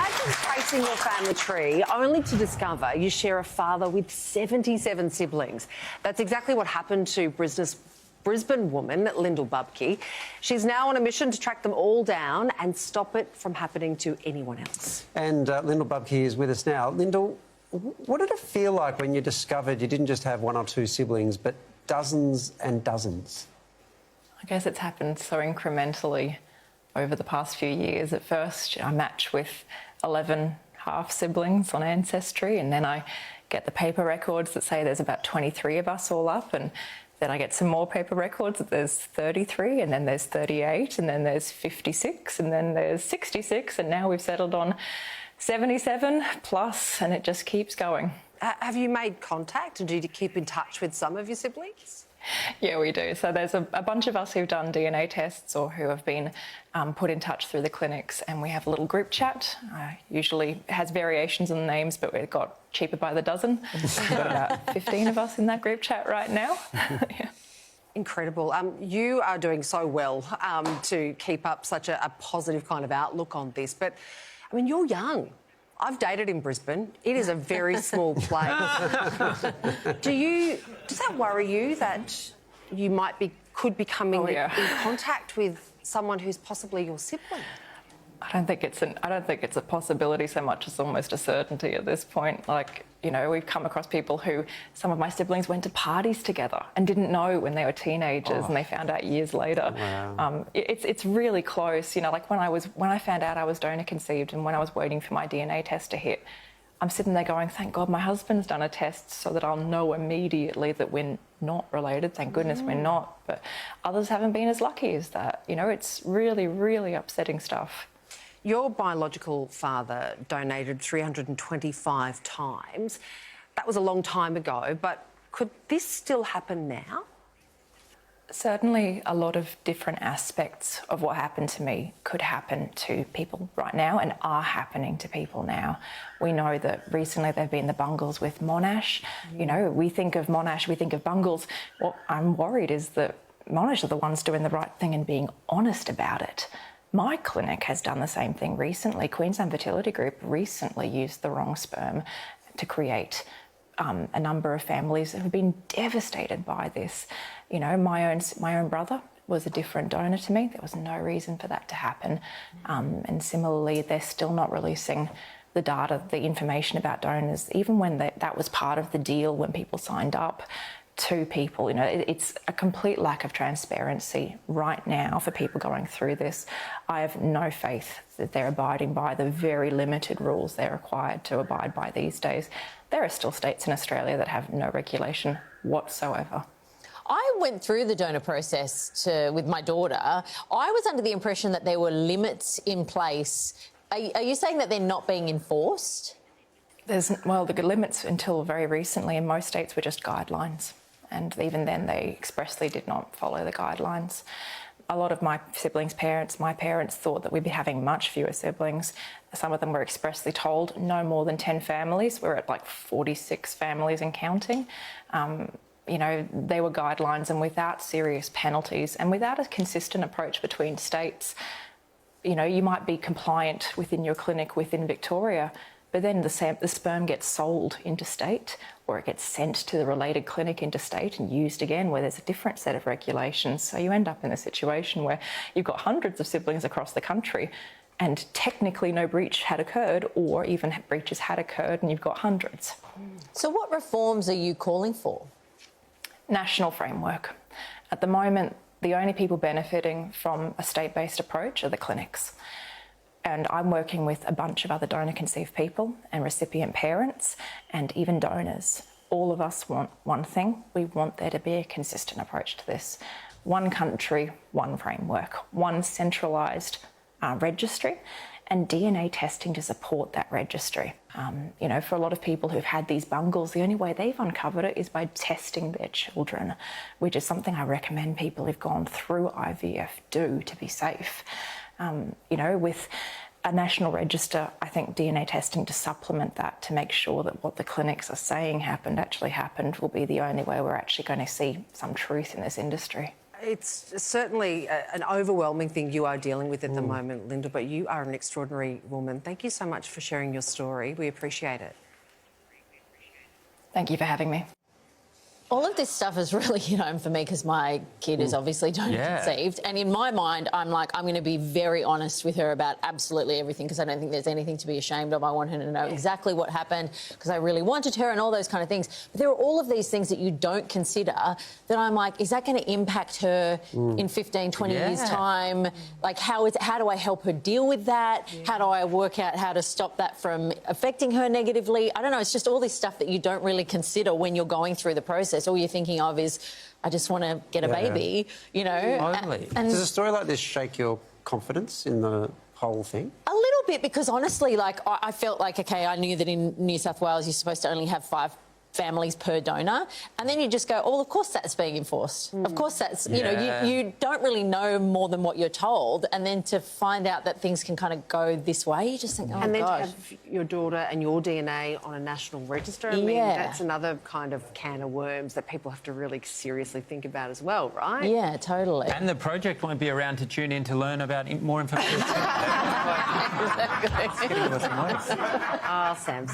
Imagine tracing your family tree only to discover you share a father with 77 siblings. That's exactly what happened to Brisbane woman Lyndal Bubke. She's now on a mission to track them all down and stop it from happening to anyone else. And Lyndal Bubke is with us now. Lyndal, what did it feel like when you discovered you didn't just have one or two siblings, but dozens and dozens? I guess it's happened so incrementally over the past few years. At first, I match with 11 half-siblings on Ancestry, and then I get the paper records that say there's about 23 of us all up, and then I get some more paper records that there's 33, and then there's 38, and then there's 56, and then there's 66, and now we've settled on 77 plus, and it just keeps going. Have you made contact, and do you keep in touch with some of your siblings? Yeah, we do. So there's a bunch of us who've done DNA tests or who have been put in touch through the clinics, and we have a little group chat. Usually has variations in the names, but we've got cheaper by the dozen. We've got about 15 of us in that group chat right now. Yeah. Incredible. You are doing so well to keep up such a positive kind of outlook on this. But, I mean, you're young. I've dated in Brisbane. It is a very small place. Does that worry you that you could be coming in contact with someone who's possibly your sibling? I don't think it's a possibility so much as almost a certainty at this point. Like, you know, we've come across people who, some of my siblings went to parties together and didn't know when they were teenagers, and they found out years later. Wow. It's really close. You know, like when I found out I was donor conceived and when I was waiting for my DNA test to hit, I'm sitting there going, thank God my husband's done a test so that I'll know immediately that we're not related. Thank goodness we're not. But others haven't been as lucky as that. You know, it's really, really upsetting stuff. Your biological father donated 325 times. That was a long time ago, but could this still happen now? Certainly a lot of different aspects of what happened to me could happen to people right now and are happening to people now. We know that recently there have been the bungles with Monash. You know, we think of Monash, we think of bungles. What I'm worried is that Monash are the ones doing the right thing and being honest about it. My clinic has done the same thing recently. Queensland Fertility Group recently used the wrong sperm to create a number of families who have been devastated by this. You know, my own brother was a different donor to me. There was no reason for that to happen. And similarly, they're still not releasing the data, the information about donors, even when that was part of the deal when people signed up to people. You know, it's a complete lack of transparency right now for people going through this. I have no faith that they're abiding by the very limited rules they're required to abide by these days. There are still states in Australia that have no regulation whatsoever. I went through the donor process with my daughter. I was under the impression that there were limits in place. Are you saying that they're not being enforced? The limits until very recently in most states were just guidelines. And even then, they expressly did not follow the guidelines. A lot of my siblings' parents, my parents, thought that we'd be having much fewer siblings. Some of them were expressly told no more than 10 families. We're at like 46 families and counting. You know, they were guidelines, and without serious penalties and without a consistent approach between states, you know, you might be compliant within your clinic within Victoria, but then the sperm gets sold interstate, or it gets sent to the related clinic interstate and used again, where there's a different set of regulations. So you end up in a situation where you've got hundreds of siblings across the country and technically no breach had occurred, or even breaches had occurred, and you've got hundreds. So what reforms are you calling for? National framework. At the moment, the only people benefiting from a state-based approach are the clinics. And I'm working with a bunch of other donor-conceived people and recipient parents and even donors. All of us want one thing. We want there to be a consistent approach to this. One country, one framework, one centralised registry, and DNA testing to support that registry. You know, for a lot of people who've had these bungles, the only way they've uncovered it is by testing their children, which is something I recommend people who've gone through IVF do to be safe. You know, with a national register, I think DNA testing to supplement that, to make sure that what the clinics are saying happened actually happened, will be the only way we're actually going to see some truth in this industry. It's certainly an overwhelming thing you are dealing with at the moment, Lyndal, but you are an extraordinary woman. Thank you so much for sharing your story. We appreciate it. Thank you for having me. All of this stuff is really hit home for me because my kid is obviously donor conceived. And in my mind, I'm like, I'm going to be very honest with her about absolutely everything because I don't think there's anything to be ashamed of. I want her to know exactly what happened because I really wanted her and all those kind of things. But there are all of these things that you don't consider that I'm like, is that going to impact her in 15, 20 years' time? Like, how do I help her deal with that? How do I work out how to stop that from affecting her negatively? I don't know. It's just all this stuff that you don't really consider when you're going through the process. All you're thinking of is, I just want to get a baby, you know. Totally. And Does a story like this shake your confidence in the whole thing? a little bit, because honestly, like, I felt like, OK, I knew that in New South Wales you're supposed to only have 5 families per donor, and then you just go, oh, of course that's being enforced. Of course that's, you know, you don't really know more than what you're told, and then to find out that things can kind of go this way, you just think, oh, And then gosh. to have your daughter and your DNA on a national register, I mean, that's another kind of can of worms that people have to really seriously think about as well, right? Yeah, totally. And the project won't be around to tune in to learn about more information. Exactly. Oh, Sam,